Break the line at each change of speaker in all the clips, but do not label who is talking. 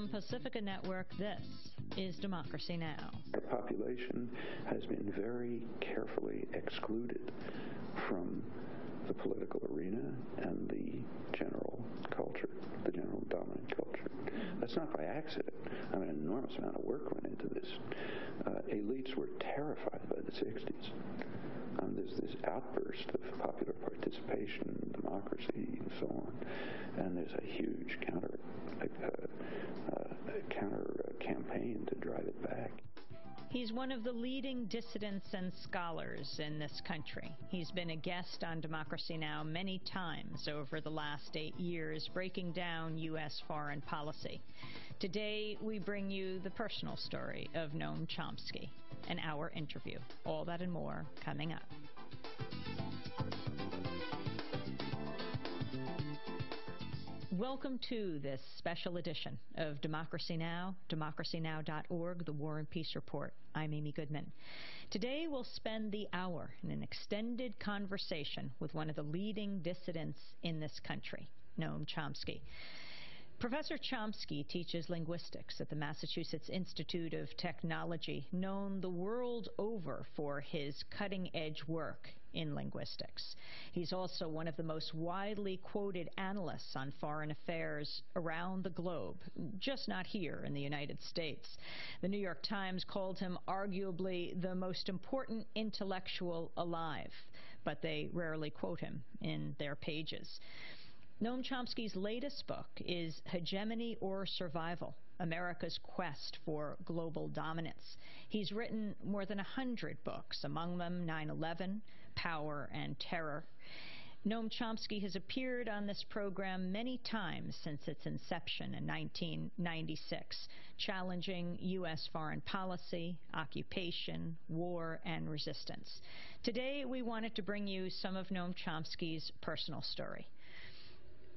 From Pacifica Network, this is Democracy Now!
Our population has been very carefully excluded from the political arena and the general culture, the general dominant culture. That's not by accident. I mean, an enormous amount of work went into this. Elites were terrified by the 60s. There's this outburst of popular participation, democracy, and so on, and there's a huge counter campaign to drive it back.
He's one of the leading dissidents and scholars in this country. He's been a guest on Democracy Now! Many times over the last 8 years, breaking down U.S. foreign policy. Today, we bring you the personal story of Noam Chomsky, an hour interview. All that and more coming up. Welcome to this special edition of Democracy Now!, democracynow.org, the War and Peace Report. I'm Amy Goodman. Today we'll spend the hour in an extended conversation with one of the leading dissidents in this country, Noam Chomsky. Professor Chomsky teaches linguistics at the Massachusetts Institute of Technology, known the world over for his cutting-edge work in linguistics. He's also one of the most widely quoted analysts on foreign affairs around the globe, just not here in the United States. The New York Times called him arguably the most important intellectual alive, but they rarely quote him in their pages. Noam Chomsky's latest book is Hegemony or Survival: America's Quest for Global Dominance. He's written more than 100 books, among them 9/11, Power and Terror. Noam Chomsky has appeared on this program many times since its inception in 1996, challenging U.S. foreign policy, occupation, war, and resistance. Today, we wanted to bring you some of Noam Chomsky's personal story.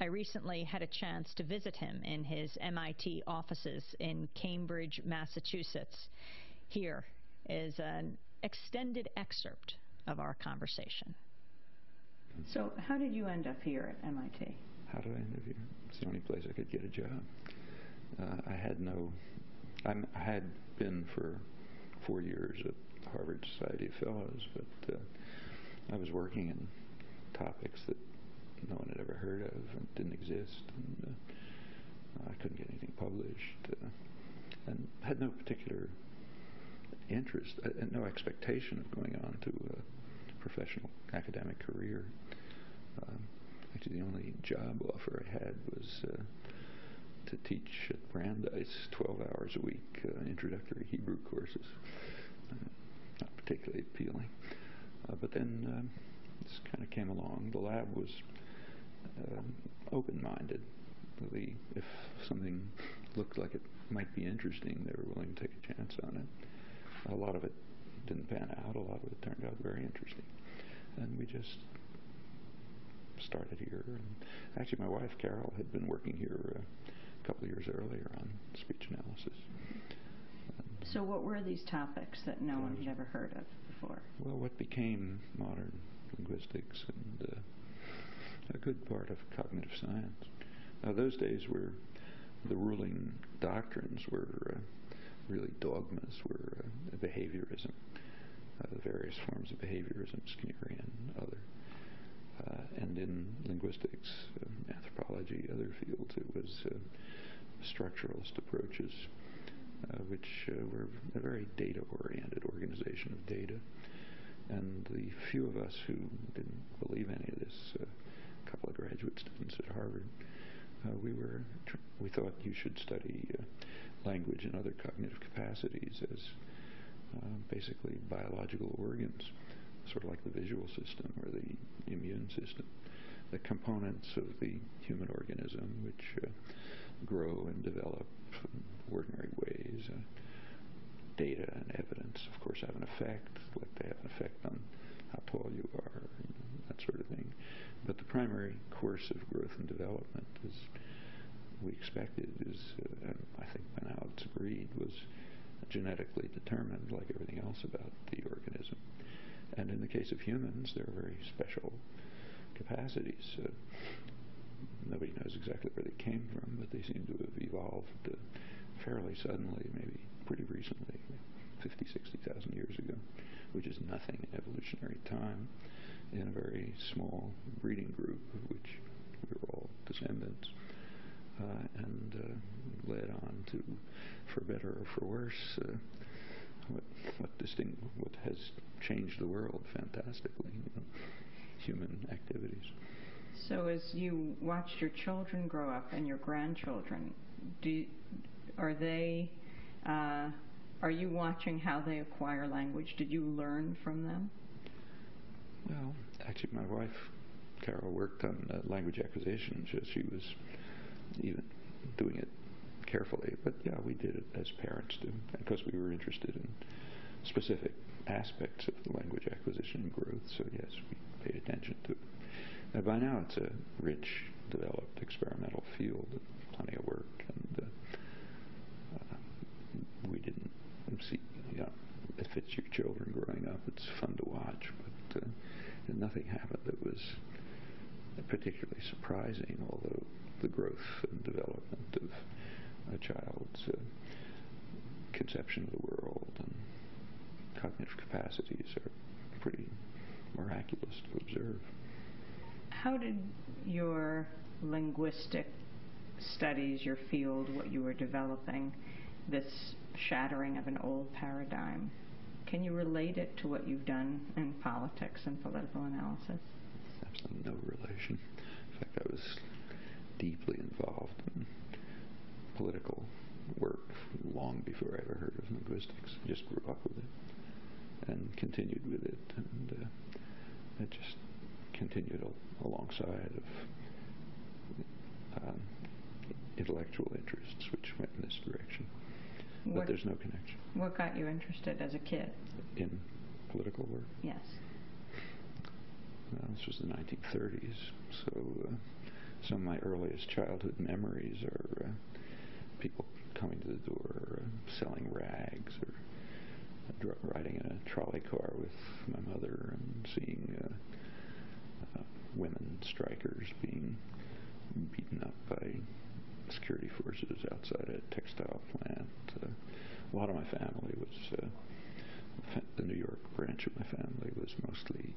I recently had a chance to visit him in his MIT offices in Cambridge, Massachusetts. Here is an extended excerpt of our conversation. So how did you end up here at MIT?
How did I end up here? It's the only place I could get a job. I had been for 4 years at Harvard Society of Fellows, but I was working in topics that no one had ever heard of and didn't exist, and I couldn't get anything published, and had no particular interest, no expectation of going on to a professional academic career. Actually, the only job offer I had was to teach at Brandeis 12 hours a week, introductory Hebrew courses. Not particularly appealing. But then this kind of came along. The lab was open-minded. If something looked like it might be interesting, they were willing to take a chance on it. A lot of it didn't pan out. A lot of it turned out very interesting. And we just started here. And actually, my wife, Carol, had been working here a couple of years earlier on speech analysis.
So what were these topics that no one had ever heard of before?
Well, what became modern linguistics and a good part of cognitive science. Those days were the ruling doctrines were really dogmas, were behaviorism, the various forms of behaviorism, Skinnerian, other. And in linguistics, anthropology, other fields, it was structuralist approaches, which were a very data-oriented organization of data. And the few of us who didn't believe any of this, a couple of graduate students at Harvard, we thought you should study language and other cognitive capacities as basically biological organs, sort of like the visual system or the immune system, the components of the human organism which grow and develop in ordinary ways. Data and evidence, of course, have an effect, like they have an effect on how tall you are, that sort of thing. But the primary course of growth and development, as we expected, is, and I think by now it's agreed, was genetically determined, like everything else about the organism. And in the case of humans, there are very special capacities. Nobody knows exactly where they came from, but they seem to have evolved fairly suddenly, maybe pretty recently, 50, 60,000 years ago, which is nothing in evolutionary time, in a very small breeding group of which we were all descendants, and led on to, for better or for worse, what has changed the world fantastically, human activities.
So as you watched your children grow up and your grandchildren, are you watching how they acquire language? Did you learn from them?
Well, actually, my wife, Carol, worked on language acquisition. She was even doing it carefully. But yeah, we did it as parents do, because we were interested in specific aspects of the language acquisition and growth. So yes, we paid attention to it. By now, it's a rich, developed experimental field, plenty of work, and we didn't see, if it's your children growing up, it's fun to watch, but nothing happened that was particularly surprising, although the growth and development of a child's conception of the world and cognitive capacities are pretty miraculous to observe.
How did your linguistic studies, your field, what you were developing, this shattering of an old paradigm, can you relate it to what you've done in politics and political analysis?
Absolutely no relation. In fact, I was deeply involved in political work long before I ever heard of linguistics. I just grew up with it and continued with it, and it just continued alongside of intellectual interests which went in this direction. But there's no connection.
What got you interested as a kid?
In political work?
Yes.
This was the 1930s, so some of my earliest childhood memories are people coming to the door, selling rags, or riding in a trolley car with my mother and seeing women strikers being beaten up by security forces outside a textile plant. A lot of my family was, the New York branch of my family was mostly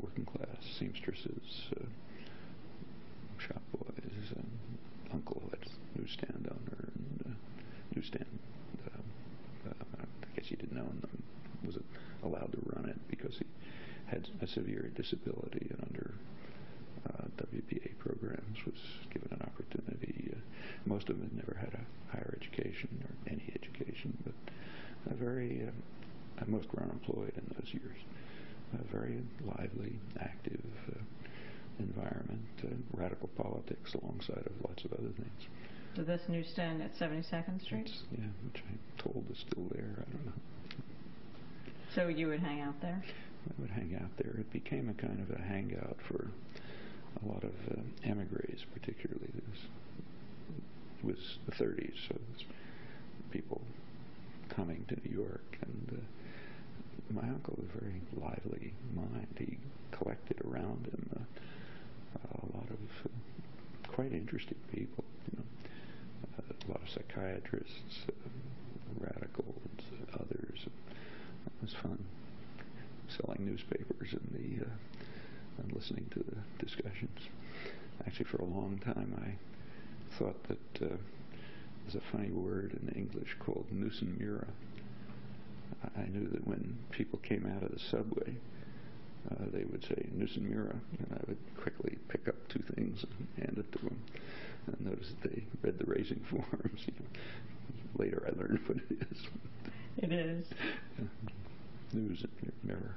working class seamstresses, shop boys, uncle who had a newsstand owner, and newsstand, I guess he didn't own them, was allowed to run it because he had a severe disability, and under WPA programs was given an opportunity. Most of them had never had a higher education or any education, but most were unemployed in those years. A very lively, active environment, radical politics alongside of lots of other things.
So this newsstand at 72nd Street?
Which I'm told is still there. I don't know.
So you would hang out there?
I would hang out there. It became a kind of a hangout for a lot of emigres, particularly. It was the 30s, so it was people coming to New York, and my uncle was a very lively mind. He collected around him a lot of quite interesting people, a lot of psychiatrists, radicals, others. It was fun selling newspapers and listening to the discussions. Actually, for a long time, I thought that there's a funny word in English called nusenmura. I knew that when people came out of the subway, they would say nusenmura, and I would quickly pick up two things and hand it to them, and notice that they read the raising forms. Later, I learned what it is.
It is.
News and Mirror,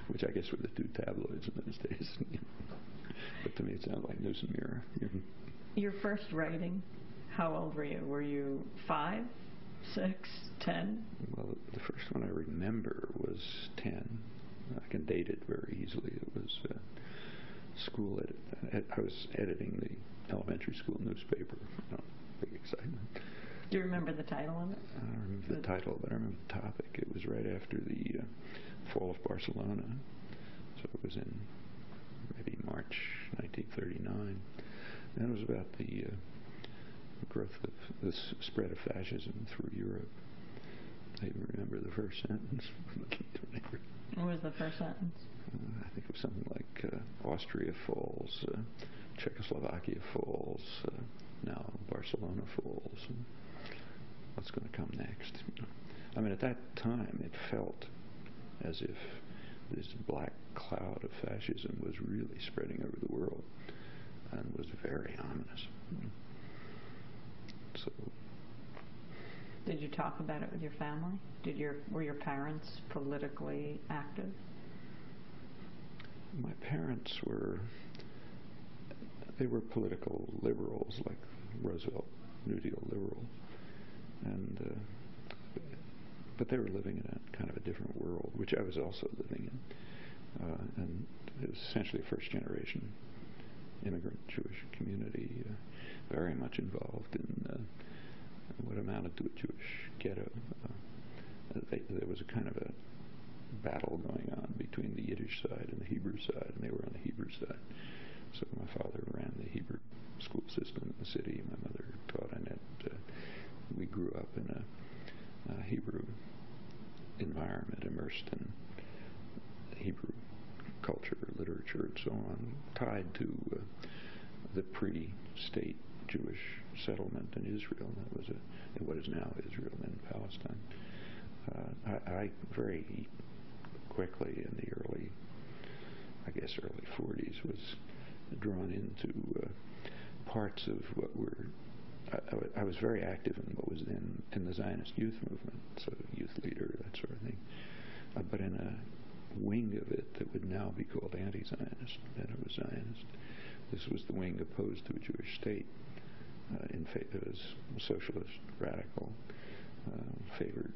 which I guess were the two tabloids in those days. But to me it sounded like News and Mirror.
Your first writing, how old were you? Were you 5, 6, 10?
Well, the first one I remember was 10. I can date it very easily. It was school edit. I was editing the elementary school newspaper. Big excitement.
Do you remember the title of it?
I don't remember the title, but I remember the topic. It was right after the fall of Barcelona, so it was in maybe March 1939. And it was about the growth of this spread of fascism through Europe. I even remember the first sentence.
What was the first sentence?
I think it was something like Austria falls, Czechoslovakia falls, now Barcelona falls. And what's going to come next? I mean, at that time, it felt as if this black cloud of fascism was really spreading over the world and was very ominous. So,
did you talk about it with your family? Were your parents politically active?
My parents were political liberals, like Roosevelt, New Deal liberal, and but they were living in a kind of a different world, which I was also living in, and it was essentially a first-generation immigrant Jewish community, very much involved in what amounted to a Jewish ghetto. There was a kind of a battle going on between the Yiddish side and the Hebrew side, and they were on the Hebrew side. So my father ran the Hebrew school system in the city. My mother taught in it. We grew up in a Hebrew environment, immersed in Hebrew culture, literature, and so on, tied to the pre-state Jewish settlement in Israel. That was in what is now Israel and Palestine. I very quickly in the early 40s was drawn into parts of what were I was very active in what was then in the Zionist youth movement, so youth leader, that sort of thing, but in a wing of it that would now be called anti-Zionist. Then it was Zionist. This was the wing opposed to a Jewish state. It was socialist, radical, favored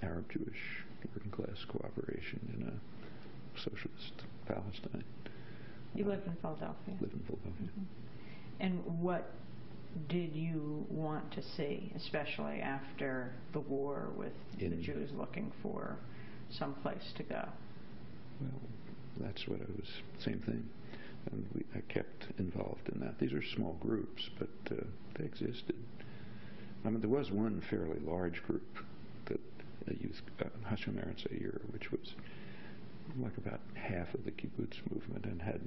Arab-Jewish working-class cooperation in a socialist Palestine.
You lived in Philadelphia?
Lived in Philadelphia.
Mm-hmm. And what did you want to see, especially after the war, with the Jews looking for some place to go?
Well, that's what I was, same thing. And I kept involved in that. These are small groups, but they existed. I mean, there was one fairly large group that youth, Hashem Eretz Seir, which was like about half of the kibbutz movement and had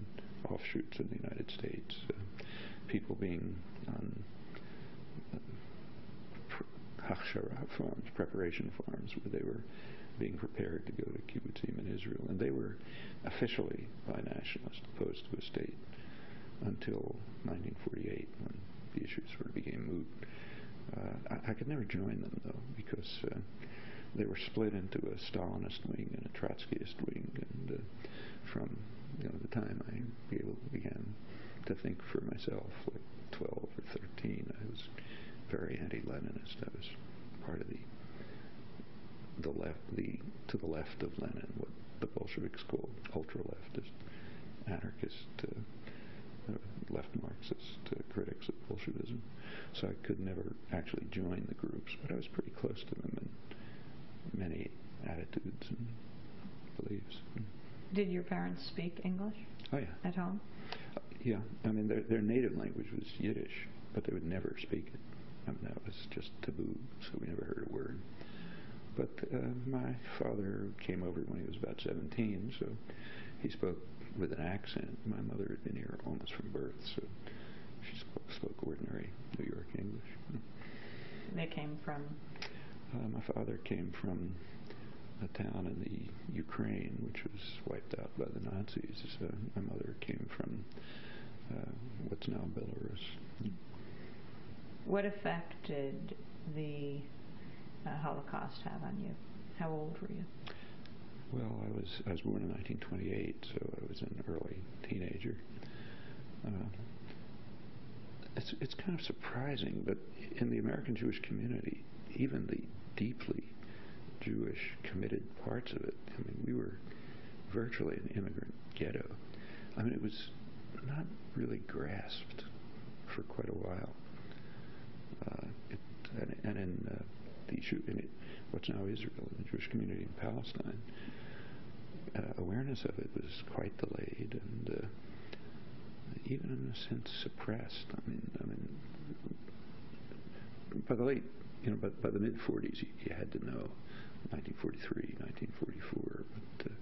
offshoots in the United States. People being on hachshara farms, preparation farms, where they were being prepared to go to kibbutzim in Israel. And they were officially bi-nationalist, opposed to a state, until 1948, when the issue sort of became moot. I could never join them, though, because they were split into a Stalinist wing and a Trotskyist wing, and from the time I began to think for myself, like 12 or 13, I was very anti-Leninist. I was part of to the left of Lenin, what the Bolsheviks called ultra-leftist, anarchist, left Marxist critics of Bolshevism. So I could never actually join the groups, but I was pretty close to them in many attitudes and beliefs.
Did your parents speak English?
Oh, yeah.
At home?
Yeah. I mean, their native language was Yiddish, but they would never speak it. I mean, that was just taboo, so we never heard a word. But my father came over when he was about 17, so he spoke with an accent. My mother had been here almost from birth, so she spoke ordinary New York English.
They came from?
My father came from a town in the Ukraine, which was wiped out by the Nazis. My mother came from what's now Belarus.
What effect did the Holocaust have on you? How old were you?
Well, I was born in 1928, so I was an early teenager. It's kind of surprising, but in the American Jewish community, even the deeply Jewish committed parts of it, I mean, we were virtually an immigrant ghetto. I mean, it was not really grasped for quite a while. And in what's now Israel, in the Jewish community in Palestine, awareness of it was quite delayed and even in a sense suppressed. I mean, by the late, by the mid-40s, you had to know 1943, 1944. But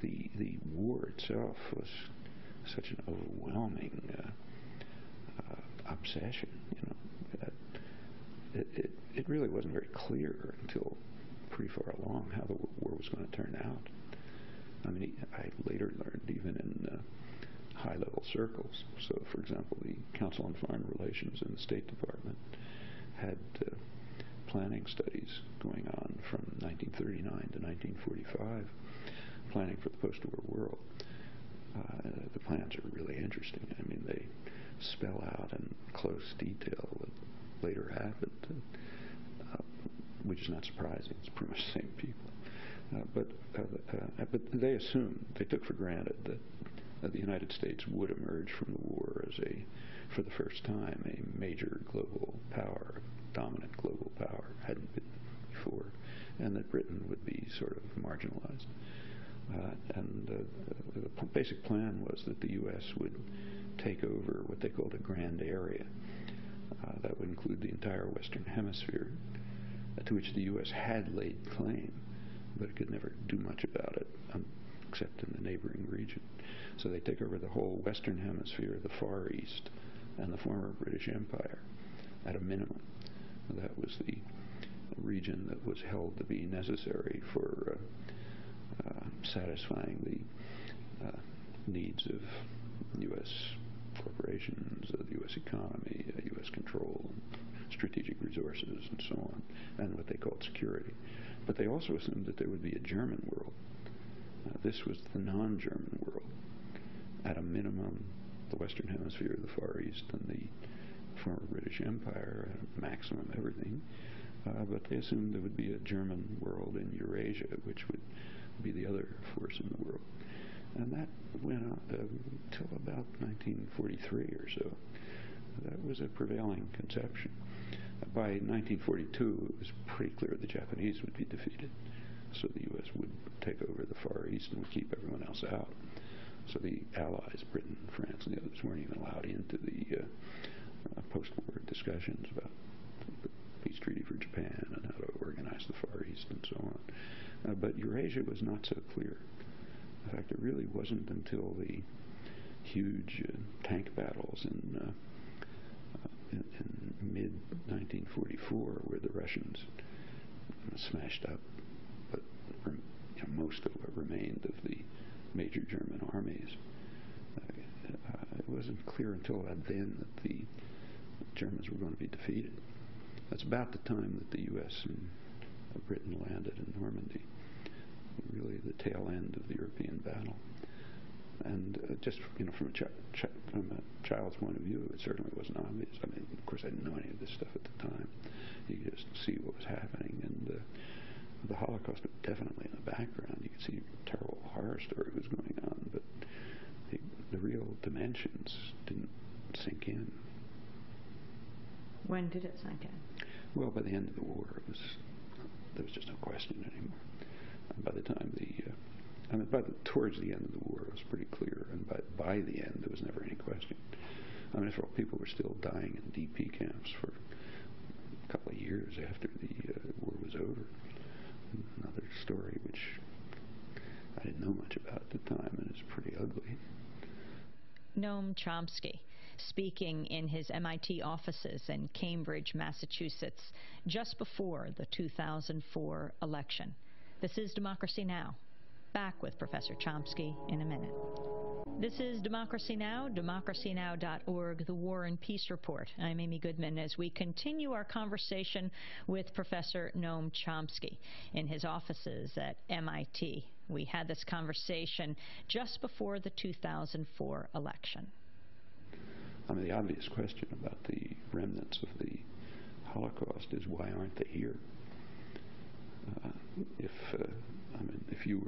the war itself was such an overwhelming obsession. It really wasn't very clear until pretty far along how the war was going to turn out. I mean, I later learned, even in high-level circles. So, for example, the Council on Foreign Relations in the State Department had planning studies going on from 1939 to 1945, planning for the post-war world. The plans are really interesting. I mean, they spell out in close detail what later happened, which is not surprising. It's pretty much the same people. But they assumed, they took for granted that the United States would emerge from the war as for the first time, a major global power, dominant global power, hadn't been before, and that Britain would be sort of marginalized. The basic plan was that the U.S. would take over what they called a grand area. That would include the entire Western Hemisphere, to which the U.S. had laid claim, but it could never do much about it, except in the neighboring region. So they take over the whole Western Hemisphere, the Far East, and the former British Empire at a minimum. That was the region that was held to be necessary for satisfying the needs of U.S. corporations, the U.S. economy, U.S. control, strategic resources, and so on, and what they called security. But they also assumed that there would be a German world. This was the non-German world. At a minimum, the Western Hemisphere, the Far East, and the former British Empire, at a maximum everything. But they assumed there would be a German world in Eurasia, which would be the other force in the world. And that went on until about 1943 or so. That was a prevailing conception. By 1942, it was pretty clear the Japanese would be defeated. So the U.S. would take over the Far East and would keep everyone else out. So the Allies, Britain, France, and the others, weren't even allowed into the post-war discussions about the peace treaty for Japan and how to organize the Far East and so on. But Eurasia was not so clear. In fact, it really wasn't until the huge tank battles in mid-1944 where the Russians smashed up but most of what remained of the major German armies. It wasn't clear until then that the Germans were going to be defeated. That's about the time that the U.S. and Britain landed in Normandy, really the tail end of the European battle. And just from a child's point of view, it certainly wasn't obvious. I mean, of course, I didn't know any of this stuff at the time. You could just see what was happening, and the Holocaust was definitely in the background. You could see a terrible horror story was going on, but the real dimensions didn't sink in.
When did it sink in?
Well, by the end of the war, there was just no question anymore. And by the time towards the end of the war, it was pretty clear, and by the end, there was never any question. I mean, after all, people were still dying in DP camps for a couple of years after the war was over. Another story which I didn't know much about at the time, and it's pretty ugly.
Noam Chomsky, speaking in his MIT offices in Cambridge, Massachusetts, just before the 2004 election. This is Democracy Now! Back with Professor Chomsky in a minute. This is Democracy Now!, democracynow.org, the War and Peace Report. I'm Amy Goodman as we continue our conversation with Professor Noam Chomsky in his offices at MIT. We had this conversation just before the 2004 election.
I mean, the obvious question about the remnants of the Holocaust is, why aren't they here? If you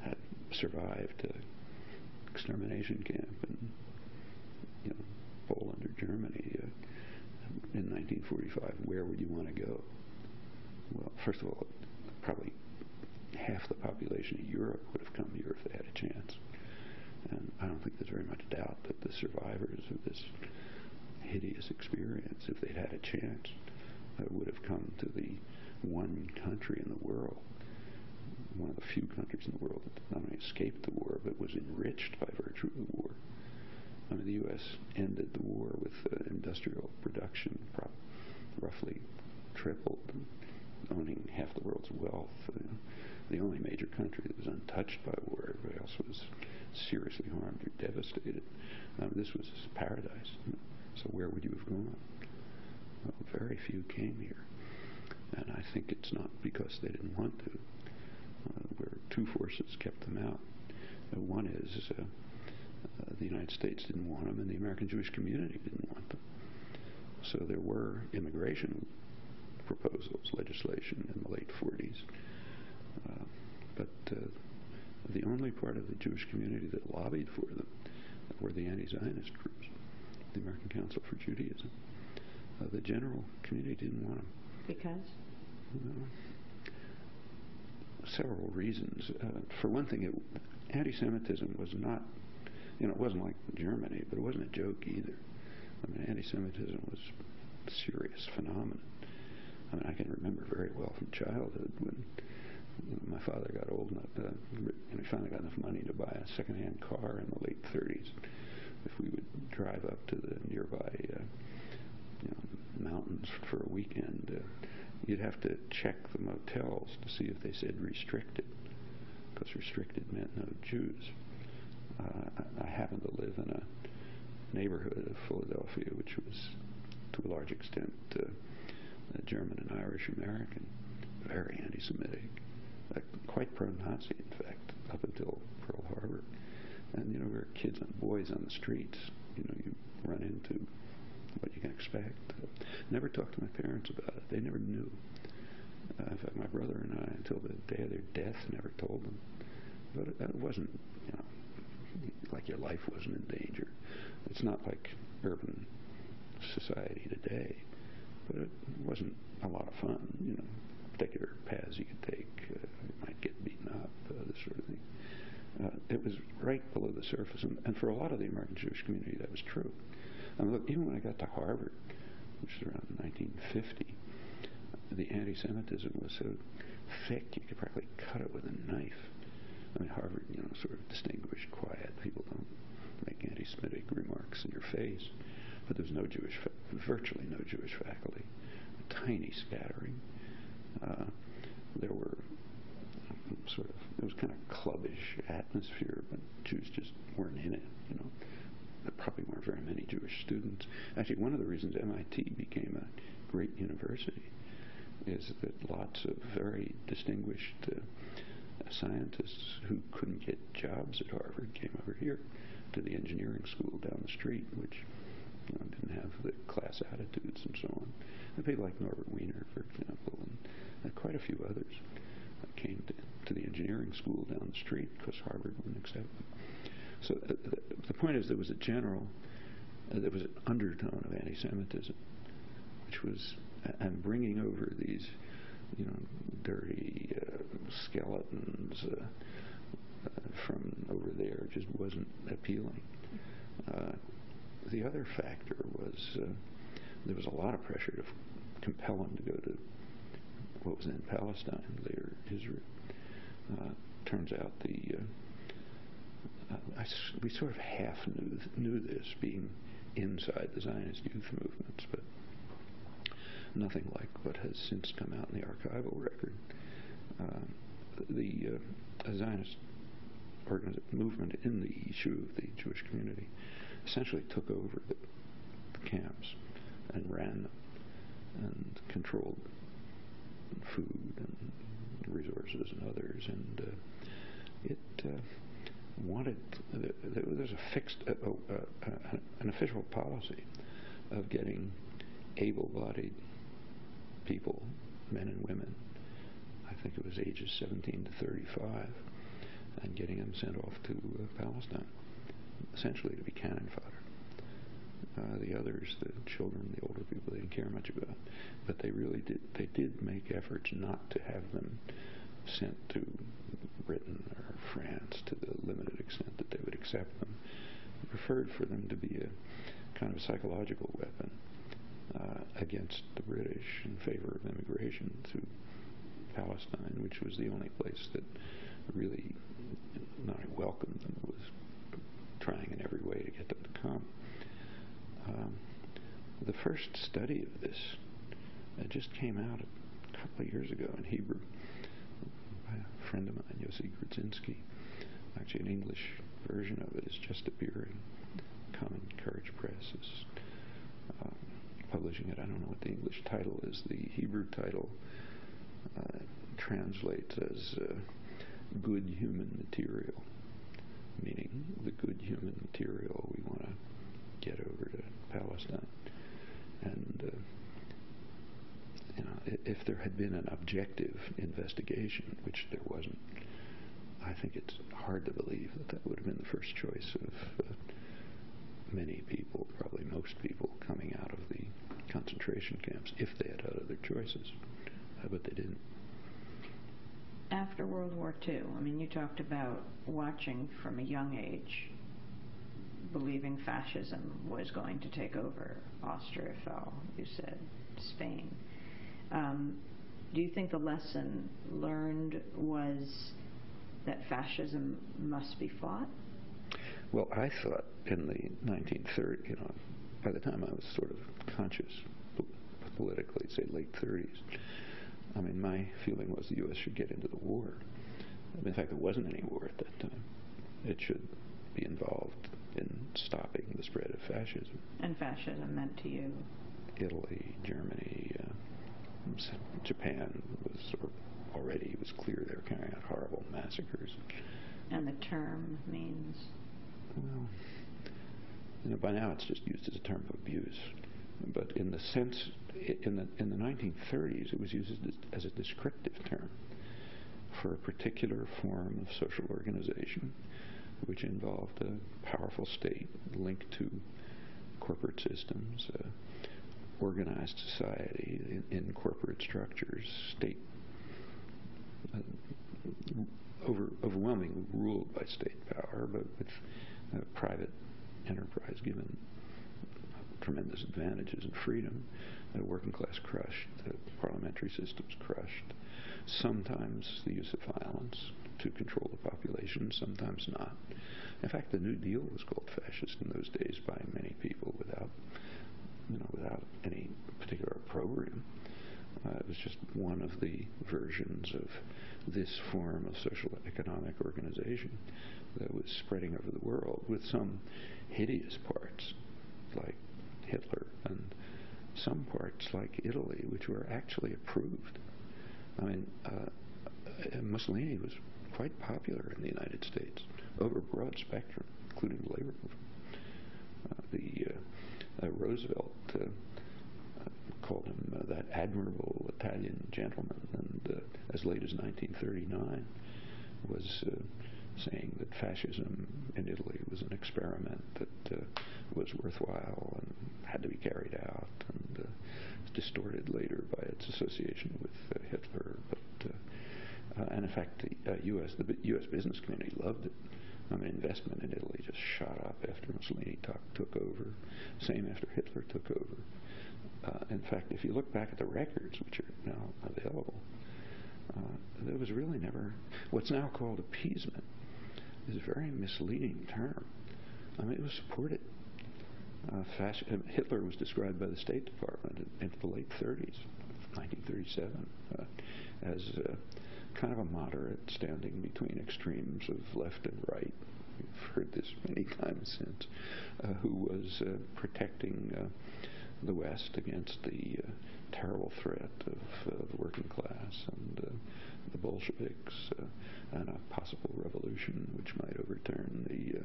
had survived an extermination camp in Poland or Germany in 1945, where would you want to go? Well, first of all, probably half the population of Europe would have come here if they had a chance. And I don't think there's very much doubt that the survivors of this hideous experience. If they'd had a chance, it would have come to the one country in the world, one of the few countries in the world that not only escaped the war, but was enriched by virtue of the war. I mean, the U.S. ended the war with industrial production roughly tripled, owning half the world's wealth. The only major country that was untouched by war. Everybody else was seriously harmed or devastated. This was paradise. So where would you have gone? Well, very few came here. And I think it's not because they didn't want to. Where two forces kept them out. One is the United States didn't want them, and the American Jewish community didn't want them. So there were immigration proposals, legislation in the late 40s. But the only part of the Jewish community that lobbied for them were the anti-Zionist groups, the American Council for Judaism. The general community didn't want them.
Because?
Several reasons. For one thing, anti-Semitism was not, it wasn't like Germany, but it wasn't a joke either. I mean, anti-Semitism was a serious phenomenon. I mean, I can remember very well from childhood when my father got old enough, and he finally got enough money to buy a second-hand car in the late 30s. If we would drive up to the nearby mountains for a weekend, you'd have to check the motels to see if they said restricted, because restricted meant no Jews. I happened to live in a neighborhood of Philadelphia which was, to a large extent, German and Irish American, very anti-Semitic, quite pro-Nazi, in fact, up until Pearl Harbor. And, we were kids and boys on the streets. You run into what you can expect. Never talked to my parents about it. They never knew. In fact, my brother and I, until the day of their death, never told them. But it wasn't, like your life wasn't in danger. It's not like urban society today. But it wasn't a lot of fun, particular paths you could take. You might get beaten up, this sort of thing. It was right below the surface. And for a lot of the American Jewish community, that was true. Look, even when I got to Harvard, which was around 1950, the anti-Semitism was so thick you could practically cut it with a knife. I mean, Harvard, sort of distinguished, quiet. People don't make anti-Semitic remarks in your face. But there was virtually no Jewish faculty, a tiny scattering. There were it was kind of clubbish atmosphere, but Jews just weren't in it, There probably weren't very many Jewish students. Actually, one of the reasons MIT became a great university is that lots of very distinguished scientists who couldn't get jobs at Harvard came over here to the engineering school down the street, which didn't have the class attitudes and so on. And people like Norbert Wiener, for example, and quite a few others came to the engineering school down the street because Harvard wouldn't accept them. So the point is there was an undertone of anti-Semitism, which was, and bringing over these, dirty skeletons from over there just wasn't appealing. The other factor was there was a lot of pressure to compel him to go to what was then Palestine, later Israel. Turns out we sort of half knew this, being inside the Zionist youth movements, but nothing like what has since come out in the archival record. The Zionist movement in the issue of the Jewish community essentially took over the camps and ran them and controlled food and resources and others, and it wanted, there's a fixed, an official policy of getting able-bodied people, men and women, I think it was ages 17 to 35, and getting them sent off to Palestine, essentially to be cannon fodder. The others, the children, the older people, they didn't care much about. But they did make efforts not to have them sent to Britain or France to the limited extent that they would accept them. They preferred for them to be kind of a psychological weapon against the British in favor of immigration to Palestine, which was the only place that really not welcomed them, was trying in every way to get them to come. The first study of this just came out a couple of years ago in Hebrew by a friend of mine, Yossi Grudzinski. Actually, an English version of it is just appearing. Common Courage Press is publishing it. I don't know what the English title is. The Hebrew title translates as good human material, meaning the good human material we want to get over to Palestine. And if there had been an objective investigation, which there wasn't, I think it's hard to believe that that would have been the first choice of many people, probably most people, coming out of the concentration camps, if they had other choices. But they didn't.
After World War II, I mean, you talked about watching from a young age, believing fascism was going to take over. Austria fell, you said, Spain. Do you think the lesson learned was that fascism must be fought?
Well, I thought in the 1930s, by the time I was sort of conscious politically, say late 30s, I mean, my feeling was the U.S. should get into the war. In fact, there wasn't any war at that time. It should be involved in stopping the spread of fascism.
And fascism meant to you?
Italy, Germany, Japan it was clear they were carrying out horrible massacres.
And the term means?
Well, by now it's just used as a term of abuse. But in the sense, in the 1930s, it was used as a descriptive term for a particular form of social organization, which involved a powerful state linked to corporate systems, organized society in corporate structures, state overwhelmingly ruled by state power, but with private enterprise given tremendous advantages and freedom. The working class crushed, the parliamentary systems crushed. Sometimes the use of violence to control the population, sometimes not. In fact, the New Deal was called fascist in those days by many people without any particular program. It was just one of the versions of this form of social economic organization that was spreading over the world, with some hideous parts like Hitler and some parts like Italy which were actually approved. I mean, Mussolini was quite popular in the United States over a broad spectrum, including the labor movement. Roosevelt called him that admirable Italian gentleman, and as late as 1939 was saying that fascism in Italy was an experiment that was worthwhile and had to be carried out, and was distorted later by its association with Hitler. And in fact, the U.S. business community loved it. I mean, investment in Italy just shot up after Mussolini took over. Same after Hitler took over. In fact, if you look back at the records, which are now available, there was really never... What's now called appeasement is a very misleading term. I mean, it was supported. Hitler was described by the State Department in the late 30s, 1937, as kind of a moderate standing between extremes of left and right. We've heard this many times since, who was protecting the West against the terrible threat of the working class and the Bolsheviks and a possible revolution which might overturn the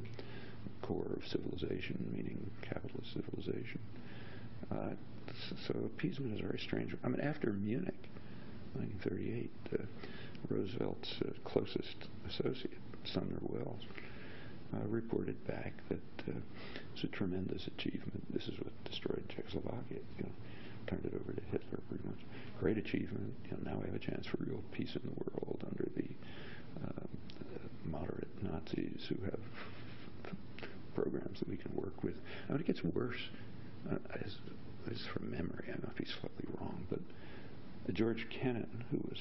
core of civilization, meaning capitalist civilization. So appeasement is very strange. I mean, after Munich, 1938, Roosevelt's closest associate, Sumner Wells, reported back that it's a tremendous achievement. This is what destroyed Czechoslovakia. Turned it over to Hitler pretty much. Great achievement. Now we have a chance for real peace in the world under the moderate Nazis who have programs that we can work with. I mean, it gets worse. As from memory, I might be slightly wrong, but George Kennan, who was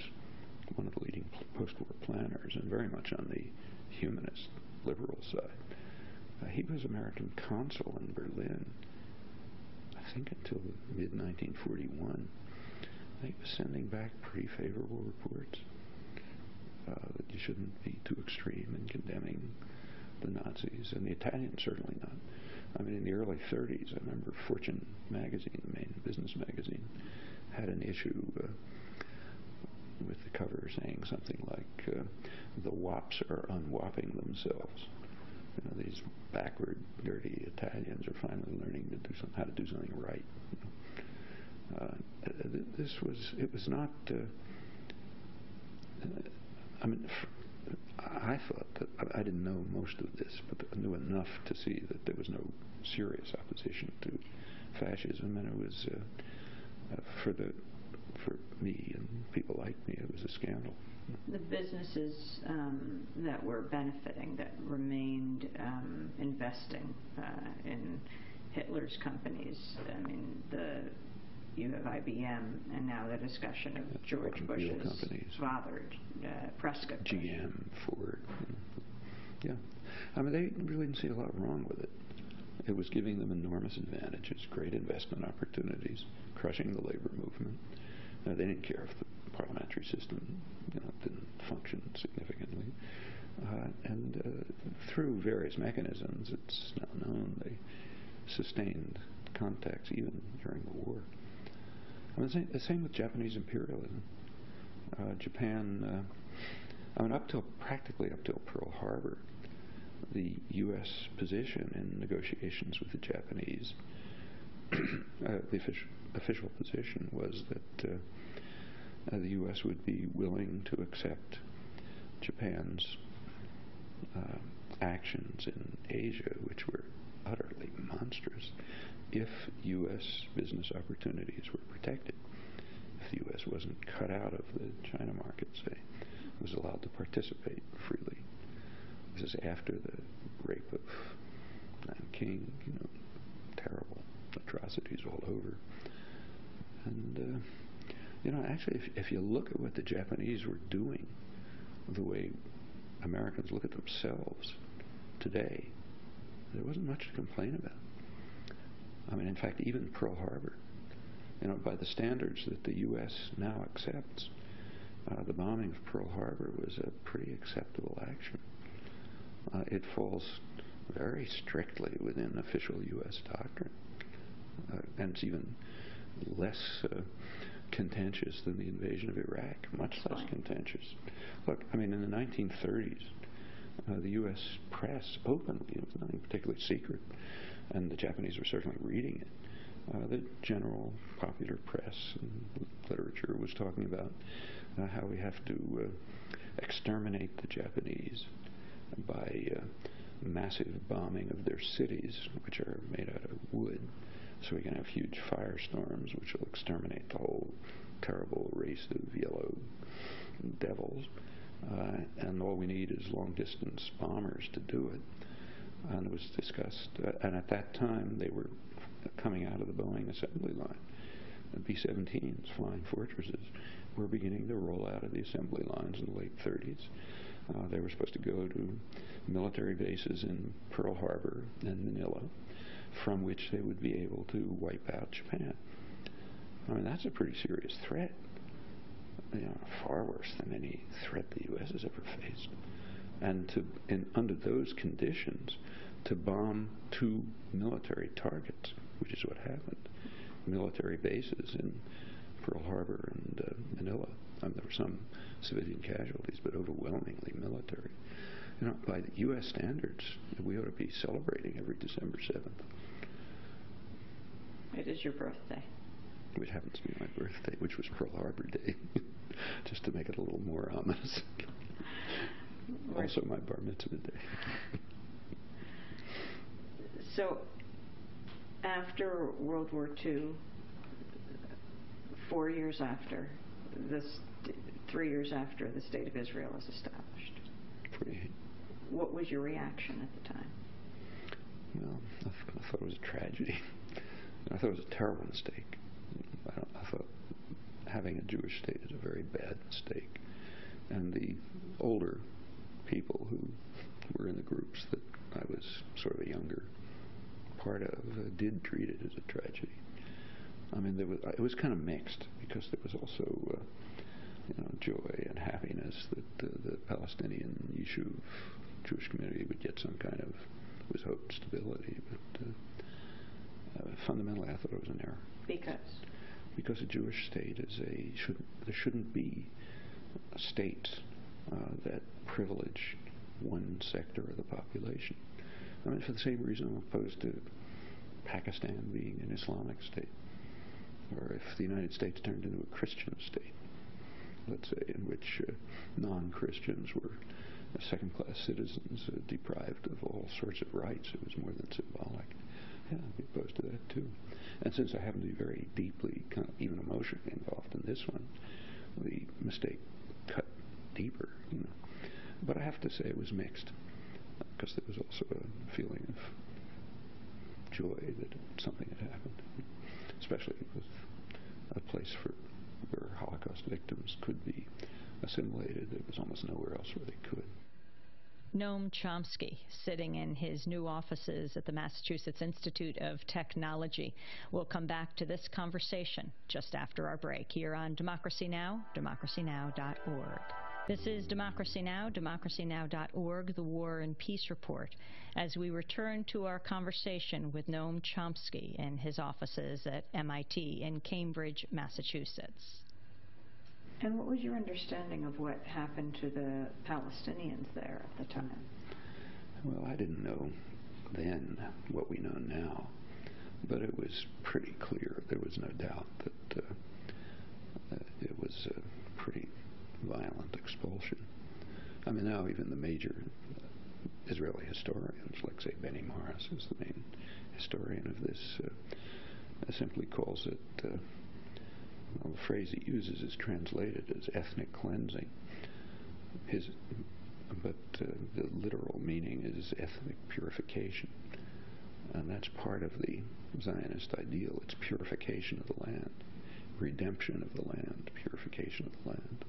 one of the leading post-war planners and very much on the humanist liberal side, he was American consul in Berlin, I think until mid-1941. He was sending back pretty favorable reports that you shouldn't be too extreme in condemning the Nazis, and the Italians certainly not. I mean, in the early 30s, I remember Fortune magazine, the main business magazine, had an issue with the cover saying something like, the wops are unwopping themselves. You know, these backward, dirty Italians are finally learning to do how to do something right. It was not, I mean, I thought that, I didn't know most of this, but I knew enough to see that there was no serious opposition to fascism, and it was, for me and people like me, it was a scandal.
The businesses that were benefiting, that remained investing in Hitler's companies, I mean, you have IBM, and now the discussion of George Bush's father, Prescott.
GM, Ford. Yeah. I mean, they really didn't see a lot wrong with it. It was giving them enormous advantages, great investment opportunities, crushing the labor movement. They didn't care if the parliamentary system didn't function significantly. And through various mechanisms, it's now known, they sustained contacts even during the war. I mean, the same with Japanese imperialism. Japan, I mean, practically up till Pearl Harbor, the U.S. position in negotiations with the Japanese, the official position was that the U.S. would be willing to accept Japan's actions in Asia, which were utterly monstrous, if U.S. business opportunities were protected. If the U.S. wasn't cut out of the China market, say, was allowed to participate freely. This is after the rape of Nanking, terrible atrocities all over. And, actually, if you look at what the Japanese were doing, the way Americans look at themselves today, there wasn't much to complain about. I mean, in fact, even Pearl Harbor, by the standards that the U.S. now accepts, the bombing of Pearl Harbor was a pretty acceptable action. It falls very strictly within official U.S. doctrine, and it's even less contentious than the invasion of Iraq, much less contentious. Look, I mean, in the 1930s, the U.S. press openly, it was nothing particularly secret, and the Japanese were certainly reading it. The general popular press and literature was talking about how we have to exterminate the Japanese by massive bombing of their cities, which are made out of wood, so we can have huge firestorms which will exterminate the whole terrible race of yellow devils. And all we need is long-distance bombers to do it. And it was discussed, and at that time they were coming out of the Boeing assembly line. The B-17s, Flying Fortresses, were beginning to roll out of the assembly lines in the late 30s. They were supposed to go to military bases in Pearl Harbor and Manila, from which they would be able to wipe out Japan. I mean, that's a pretty serious threat. Far worse than any threat the U.S. has ever faced. And under those conditions, to bomb two military targets, which is what happened, military bases in Pearl Harbor and Manila. There were some civilian casualties, but overwhelmingly military. By the U.S. standards, we ought to be celebrating every December 7th.
It is your birthday.
Which happens to be my birthday, which was Pearl Harbor Day, just to make it a little more ominous. Also my bar mitzvah day.
So, after World War II, 4 years after, 3 years after the State of Israel was established,
48.
What was your reaction at the time?
Well, I thought it was a tragedy. I thought it was a terrible mistake. I thought having a Jewish state is a very bad mistake. And the older people who were in the groups that I was sort of a younger part of did treat it as a tragedy. I mean, it was kind of mixed, because there was also joy and happiness that the Palestinian Yishuv Jewish community would get some kind of, was hoped, stability. But fundamentally, I thought it was an error. Because a Jewish state there shouldn't be states that privilege one sector of the population. I mean, for the same reason I'm opposed to Pakistan being an Islamic state, or if the United States turned into a Christian state, let's say, in which non-Christians were second-class citizens deprived of all sorts of rights. It was more than symbolic. Yeah, I'd be opposed to that too. And since I happen to be very deeply, kind of even emotionally involved in this one, the mistake cut deeper, But I have to say it was mixed, because there was also a feeling of joy that something had happened, especially with a place where Holocaust victims could be assimilated. There was almost nowhere else where they could.
Noam Chomsky, sitting in his new offices at the Massachusetts Institute of Technology. We'll come back to this conversation just after our break here on Democracy Now!, democracynow.org. This is Democracy Now!, democracynow.org, the War and Peace Report, as we return to our conversation with Noam Chomsky in his offices at MIT in Cambridge, Massachusetts.
And what was your understanding of what happened to the Palestinians there at the time?
Well, I didn't know then what we know now, but it was pretty clear. There was no doubt that it was a pretty violent expulsion. I mean, now even the major Israeli historians, like, say, Benny Morris, is the main historian of this, simply calls it, the phrase he uses is translated as ethnic cleansing. But the literal meaning is ethnic purification. And that's part of the Zionist ideal. It's purification of the land, redemption of the land, purification of the land.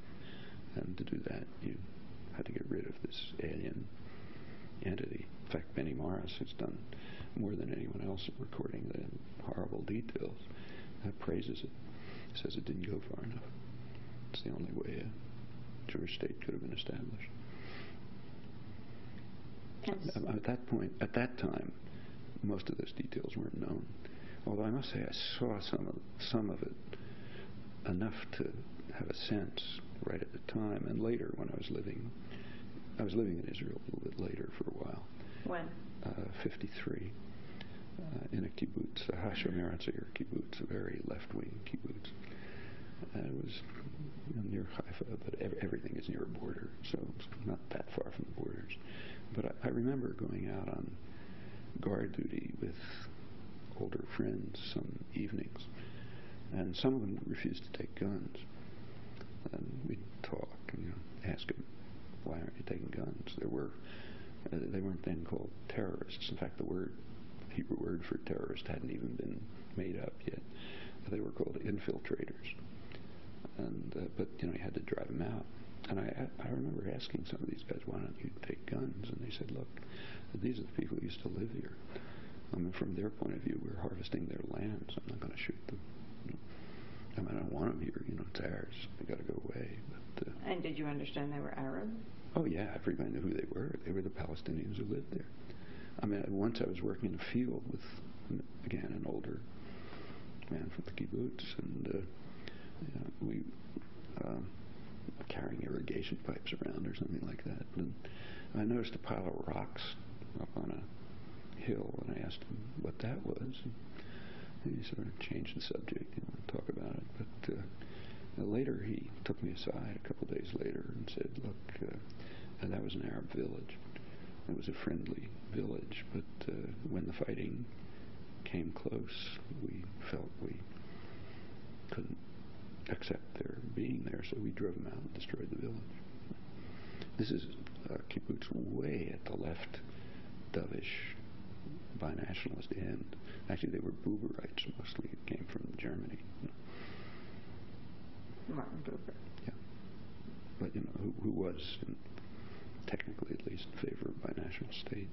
And to do that, you had to get rid of this alien entity. In fact, Benny Morris has done more than anyone else in recording the horrible details. Praises it. Says it didn't go far enough. It's the only way a Jewish state could have been established. Yes. At that time, most of those details weren't known. Although I must say I saw some of it enough to have a sense right at the time, and later when I was living in Israel a little bit later for a while.
When?
53. In a kibbutz, a Hashomer Hatzair kibbutz, a very left-wing kibbutz. It was near Haifa, but everything is near a border, so it's not that far from the borders. But I remember going out on guard duty with older friends some evenings, and some of them refused to take guns. And we'd talk and ask them, why aren't you taking guns? They weren't then called terrorists. In fact, the Hebrew word for terrorist hadn't even been made up yet. They were called infiltrators. And but you had to drive them out. And I remember asking some of these guys, why don't you take guns? And they said, look, these are the people who used to live here. I mean, from their point of view, we're harvesting their land, so I'm not going to shoot them. I mean, I don't want them here. It's ours. They got to go away. But,
and did you understand they were Arab?
Oh yeah, everybody knew who they were. They were the Palestinians who lived there. I mean, once I was working in a field with, again, an older man from the kibbutz, and we carrying irrigation pipes around or something like that. And I noticed a pile of rocks up on a hill, and I asked him what that was. And he sort of changed the subject. He didn't talk about it. But later he took me aside a couple days later and said, look, that was an Arab village. It was a friendly village, but when the fighting came close, we felt we couldn't accept their being there, so we drove them out and destroyed the village. This is a kibbutz way at the left, dovish binationalist end. Actually, they were Buberites mostly. It came from Germany.
Martin Buber.
Yeah. But, who was, technically at least, in favor of binational state.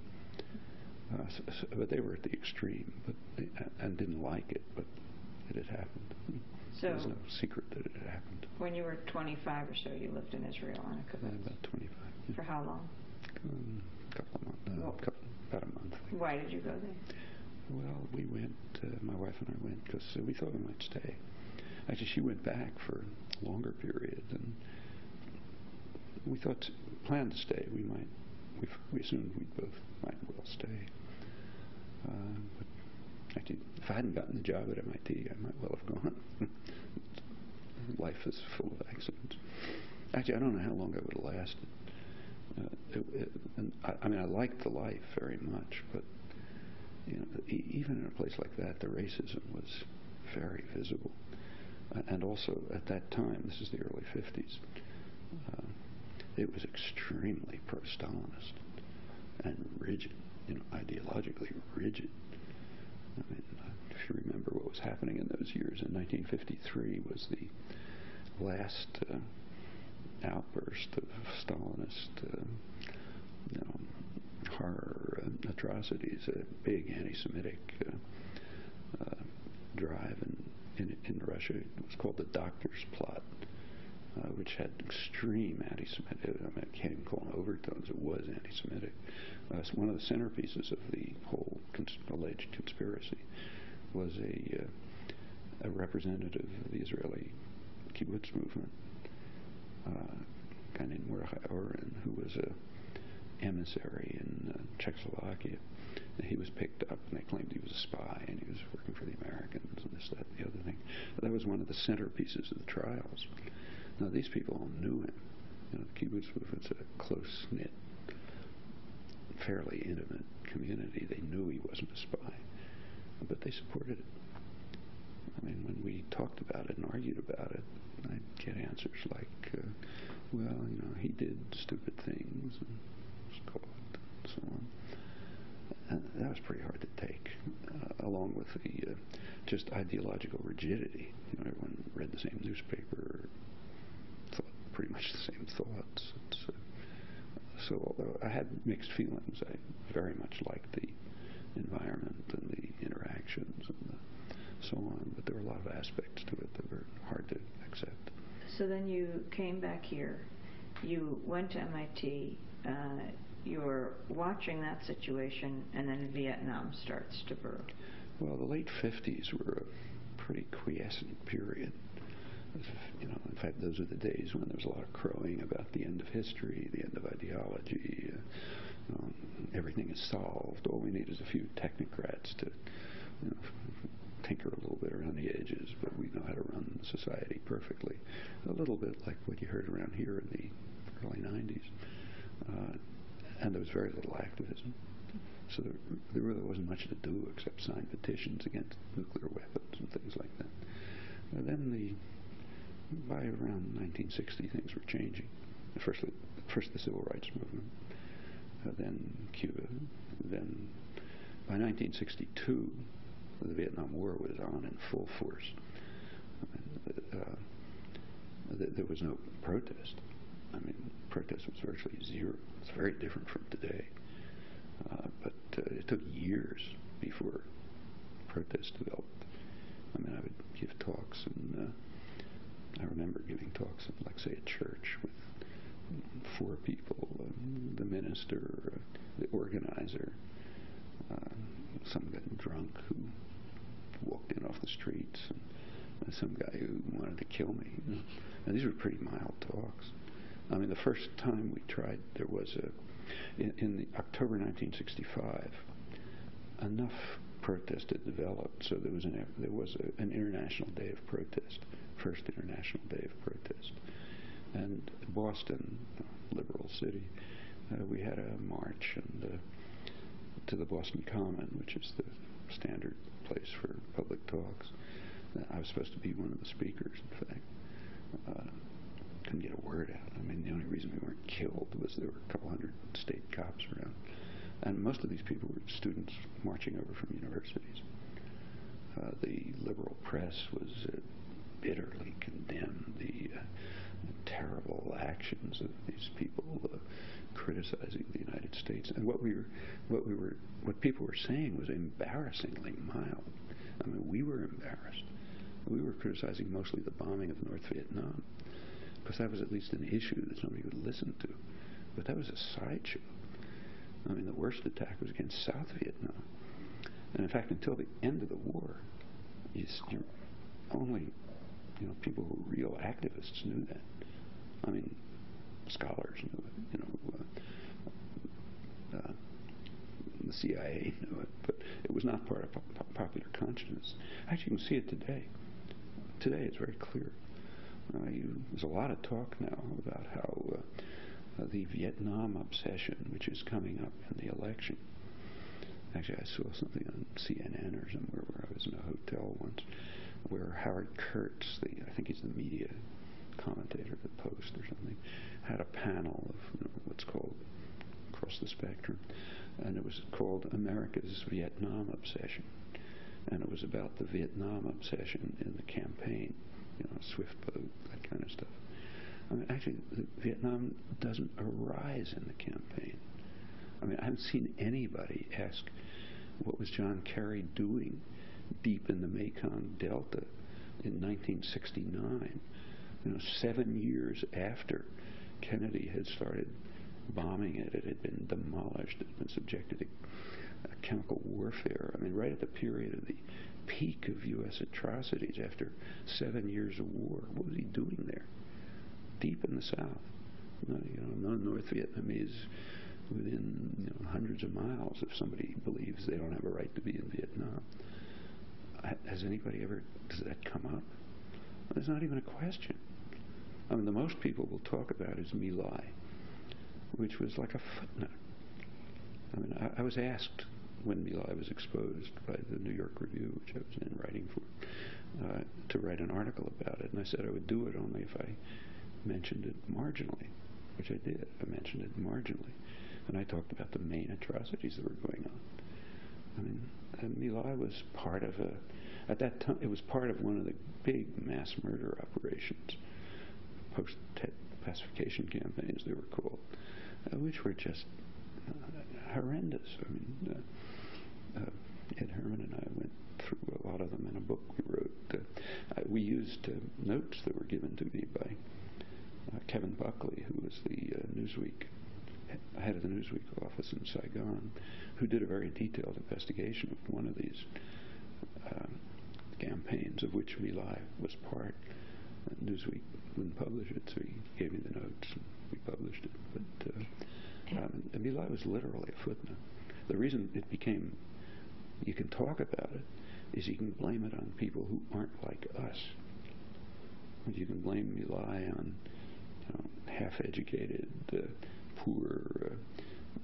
But they were at the extreme, and didn't like it, but it had happened.
So
there was no secret that it had happened.
When you were 25 or so, you lived in Israel on a kibbutz.
About 25. Yeah.
For how long?
A couple of months. About a month.
Why did you go there?
Well, we went, my wife and I went because we thought we might stay. Actually, she went back for a longer period, and we planned to stay. We assumed we both might well stay. But actually, if I hadn't gotten the job at MIT, I might well have gone. Life is full of accidents. Actually, I don't know how long I would have lasted. I liked the life very much, but even in a place like that, the racism was very visible. And also, at that time, this is the early 50s, it was extremely pro-Stalinist and rigid, ideologically rigid. If you remember what was happening in those years, in 1953 was the last outburst of Stalinist horror atrocities, a big anti-Semitic drive in Russia. It was called the Doctor's Plot, which had extreme anti-Semitic, I can't even call them overtones, it was anti-Semitic. One of the centerpieces of the whole alleged conspiracy was a representative of the Israeli kibbutz movement, a guy named Mordechai Oren, who was an emissary in Czechoslovakia. And he was picked up, and they claimed he was a spy, and he was working for the Americans, and this, that, and the other thing. But that was one of the centerpieces of the trials. Now, these people all knew him. The kibbutz movement's a close-knit, fairly intimate community. They knew he wasn't a spy, but they supported it. When we talked about it and argued about it, I'd get answers like, he did stupid things, and was caught, and so on. And that was pretty hard to take, along with the just ideological rigidity. Everyone read the same newspaper, thought pretty much the same thoughts. So although I had mixed feelings, I very much liked the environment and the interactions and so on, but there were a lot of aspects to it that were hard to accept.
So then you came back here, you went to MIT, you were watching that situation, and then Vietnam starts to brew.
Well, the late 50s were a pretty quiescent period. In fact, those are the days when there was a lot of crowing about the end of history, the end of ideology. Everything is solved. All we need is a few technocrats to tinker a little bit around the edges, but we know how to run society perfectly. A little bit like what you heard around here in the early 90s. And there was very little activism. So there really wasn't much to do except sign petitions against nuclear weapons and things like that. Then by around 1960, things were changing. First the Civil Rights Movement, then Cuba. Then by 1962, the Vietnam War was on in full force. There was no protest. Protest was virtually zero. It's very different from today. But it took years before protests developed. I would give talks, and I remember giving talks at, like, say, a church with 4 people, the minister, the organizer, some guy drunk who walked in off the streets, and some guy who wanted to kill me. And these were pretty mild talks. The first time we tried, there was in the October 1965, enough protest had developed, so there was an international day of protest, first international day of protest. And Boston, liberal city, we had a march to the Boston Common, which is the standard place for public talks. I was supposed to be one of the speakers, in fact. Couldn't get a word out. The only reason we weren't killed was there were a couple hundred state cops around. And most of these people were students marching over from universities. The liberal press was bitterly condemned the terrible actions of these people criticizing the United States. And what people were saying was embarrassingly mild. I mean, we were embarrassed. We were criticizing mostly the bombing of North Vietnam, because that was at least an issue that somebody would listen to. But that was a sideshow. I mean, the worst attack was against South Vietnam. And in fact, until the end of the war, only people who were real activists knew that. I mean, scholars knew it. The CIA knew it, but it was not part of popular consciousness. Actually, you can see it today. Today, it's very clear. There's a lot of talk now about how the Vietnam obsession, which is coming up in the election. Actually, I saw something on CNN or somewhere where I was in a hotel once, where Howard Kurtz, I think he's the media commentator of the Post or something, had a panel of what's called across the spectrum, and it was called America's Vietnam Obsession, and it was about the Vietnam obsession in the campaign, swift boat, that kind of stuff. I mean, actually, Vietnam doesn't arise in the campaign. I mean, I haven't seen anybody ask, what was John Kerry doing deep in the Mekong Delta in 1969, 7 years after Kennedy had started bombing it. It had been demolished. It had been subjected to chemical warfare. I mean, right at the period of the peak of U.S. atrocities after 7 years of war. What was he doing there? Deep in the South. No North Vietnamese within hundreds of miles if somebody believes they don't have a right to be in Vietnam. Has anybody ever, does that come up? There's not even a question. I mean, the most people will talk about is My Lai, which was like a footnote. I mean, I was asked when My Lai was exposed by the New York Review, which I was in writing for, to write an article about it. And I said I would do it only if I mentioned it marginally, which I did. I mentioned it marginally. And I talked about the main atrocities that were going on. I mean, My Lai was part of at that time, it was part of one of the big mass murder operations, post-Tet pacification campaigns they were called, which were just horrendous. I mean, Ed Herman and I went through a lot of them in a book we wrote. We used notes that were given to me by Kevin Buckley, who was the head of the Newsweek office in Saigon, who did a very detailed investigation of one of these campaigns, of which My Lai was part. Newsweek wouldn't publish it, so he gave me the notes, and we published it. But My Lai was literally a footnote. The reason it became, you can talk about it, is you can blame it on people who aren't like us. You can blame My Lai on half-educated, poor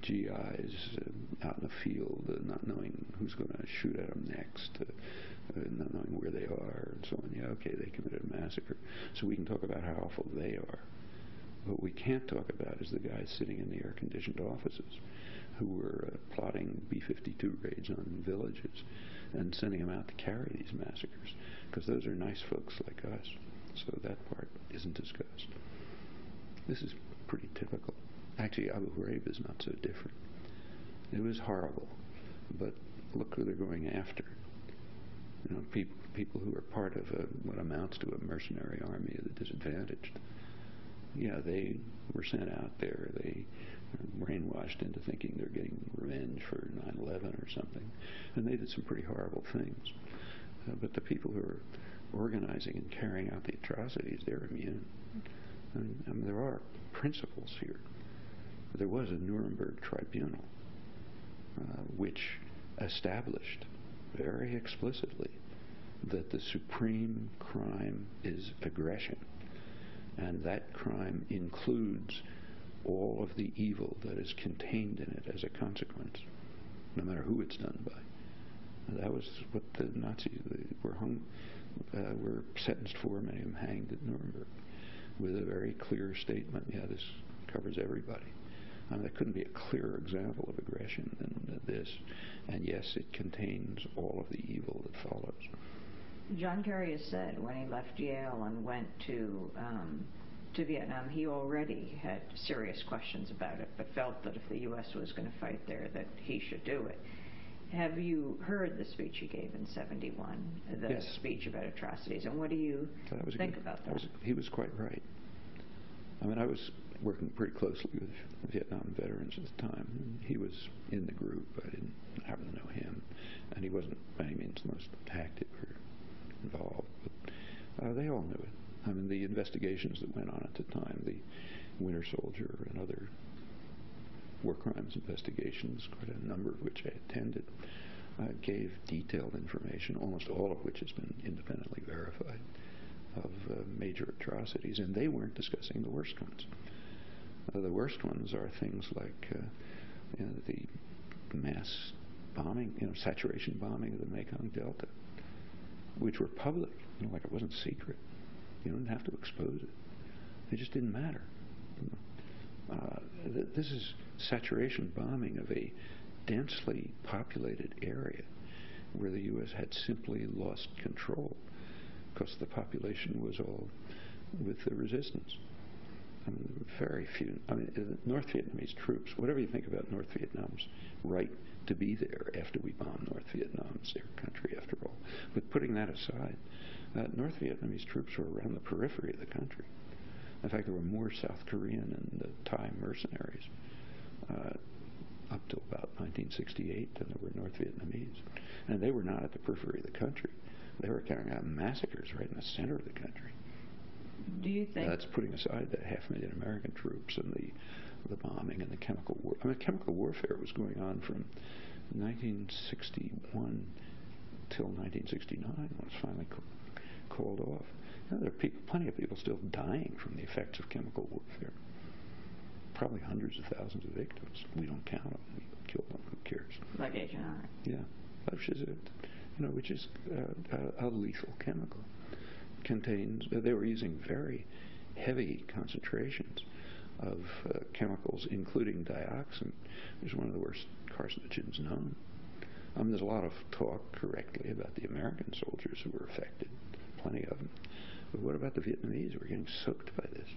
GIs out in the field, not knowing who's going to shoot at them next, not knowing where they are, and so on. Yeah, okay, they committed a massacre. So we can talk about how awful they are. What we can't talk about is the guys sitting in the air-conditioned offices who were plotting B-52 raids on villages and sending them out to carry these massacres, because those are nice folks like us. So that part isn't discussed. This is pretty typical. Actually, Abu Ghraib is not so different. It was horrible, but look who they're going after. People who are part of what amounts to a mercenary army of the disadvantaged. Yeah, they were sent out there. They were brainwashed into thinking they're getting revenge for 9/11 or something, and they did some pretty horrible things. But the people who are organizing and carrying out the atrocities, they're immune. I mean, there are principles here. There was a Nuremberg tribunal which established very explicitly that the supreme crime is aggression, and that crime includes all of the evil that is contained in it as a consequence, no matter who it's done by. That was what the Nazis were sentenced for, many of them hanged at Nuremberg, with a very clear statement, yeah, this covers everybody. I mean, there couldn't be a clearer example of aggression than this. And yes, it contains all of the evil that follows.
John Kerry has said when he left Yale and went to Vietnam, he already had serious questions about it, but felt that if the U.S. was going to fight there, that he should do it. Have you heard the speech he gave in '71, the
yes.
speech about atrocities, and what do you think about that?
He was quite right. I mean, I was working pretty closely with Vietnam veterans at the time. And he was in the group. I didn't happen to know him, and he wasn't by any means the most active or involved, but they all knew it. I mean, the investigations that went on at the time, the Winter Soldier and other war crimes investigations, quite a number of which I attended, gave detailed information, almost all of which has been independently verified, of major atrocities, and they weren't discussing the worst ones. The worst ones are things like the mass bombing, saturation bombing of the Mekong Delta, which were public, like it wasn't secret. You don't have to expose it. It just didn't matter. This is saturation bombing of a densely populated area where the U.S. had simply lost control because the population was all with the resistance. I mean, very few. I mean, the North Vietnamese troops, whatever you think about North Vietnam's right to be there after we bombed North Vietnam, it's their country after all. But putting that aside, North Vietnamese troops were around the periphery of the country. In fact, there were more South Korean and Thai mercenaries up till about 1968 than there were North Vietnamese. And they were not at the periphery of the country. They were carrying out massacres right in the center of the country.
Do you think...
That's putting aside the 500,000 American troops and the bombing and the chemical war. I mean, chemical warfare was going on from 1961 till 1969 when it was finally called off. There are plenty of people still dying from the effects of chemical warfare. Probably hundreds of thousands of victims. We don't count them. We kill them. Who cares?
Like Agent Orange.
Yeah, which is a lethal chemical. Contains. They were using very heavy concentrations of chemicals, including dioxin, which is one of the worst carcinogens known. There's a lot of talk, correctly, about the American soldiers who were affected. Plenty of them. But what about the Vietnamese who were getting soaked by this?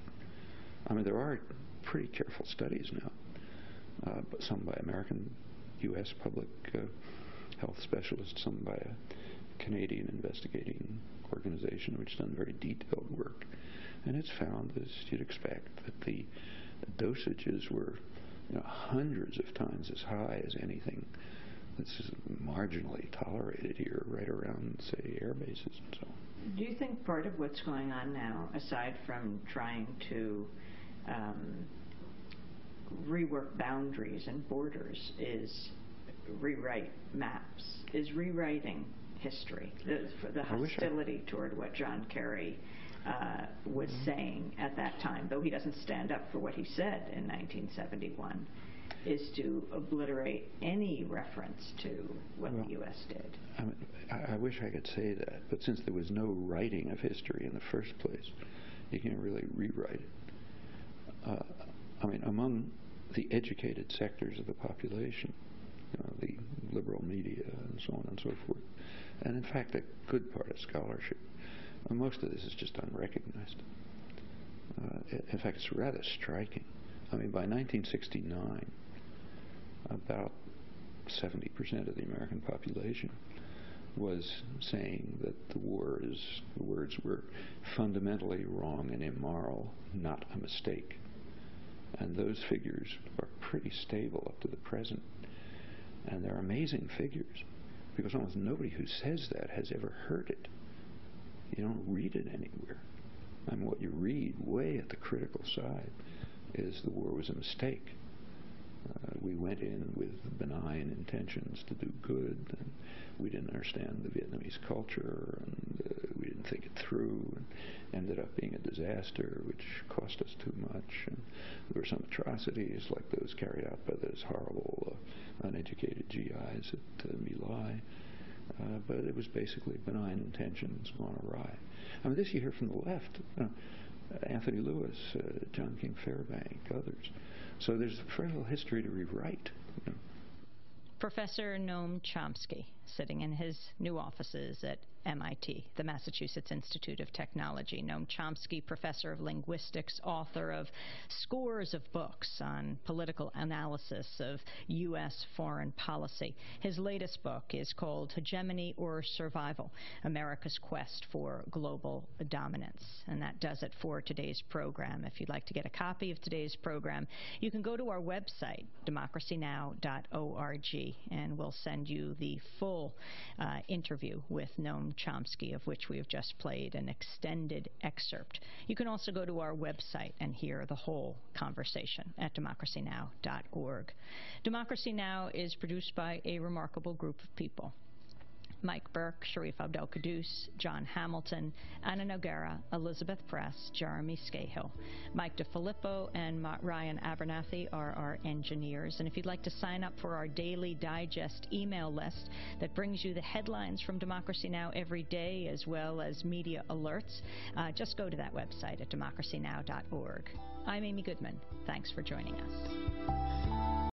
I mean, there are pretty careful studies now, but some by American, U.S. public health specialists, some by a Canadian investigating organization which has done very detailed work. And it's found, as you'd expect, that the dosages were hundreds of times as high as anything that's marginally tolerated here, right around, say, air bases and so on.
Do you think part of what's going on now, aside from trying to rework boundaries and borders, is rewrite maps, is rewriting history, the hostility toward what John Kerry was saying at that time, though he doesn't stand up for what he said in 1971, is to obliterate any reference to what the U.S. did?
I mean, I wish I could say that, but since there was no writing of history in the first place, you can't really rewrite it. I mean, among the educated sectors of the population, the liberal media and so on and so forth, and in fact a good part of scholarship, most of this is just unrecognized. In fact, it's rather striking. I mean, by 1969, about 70% of the American population was saying that the words were fundamentally wrong and immoral, not a mistake. And those figures are pretty stable up to the present. And they're amazing figures, because almost nobody who says that has ever heard it. You don't read it anywhere. I mean, what you read way at the critical side is the war was a mistake. We went in with benign intentions to do good, and we didn't understand the Vietnamese culture, and we didn't think it through, and ended up being a disaster, which cost us too much. And there were some atrocities like those carried out by those horrible, uneducated GIs at My Lai. But it was basically benign intentions gone awry. I mean, this you hear from the left. Anthony Lewis, John King Fairbank, others. So there's very little history to rewrite. You know.
Professor Noam Chomsky, sitting in his new offices at MIT, the Massachusetts Institute of Technology. Noam Chomsky, professor of linguistics, author of scores of books on political analysis of U.S. foreign policy. His latest book is called Hegemony or Survival, America's Quest for Global Dominance. And that does it for today's program. If you'd like to get a copy of today's program, you can go to our website, democracynow.org, and we'll send you the full interview with Noam Chomsky, of which we have just played an extended excerpt. You can also go to our website and hear the whole conversation at democracynow.org. Democracy Now! Is produced by a remarkable group of people. Mike Burke, Sharif Abdel-Qadoos, John Hamilton, Anna Noguera, Elizabeth Press, Jeremy Scahill. Mike DeFilippo and Ryan Abernathy are our engineers. And if you'd like to sign up for our daily digest email list that brings you the headlines from Democracy Now! Every day, as well as media alerts, just go to that website at democracynow.org. I'm Amy Goodman. Thanks for joining us.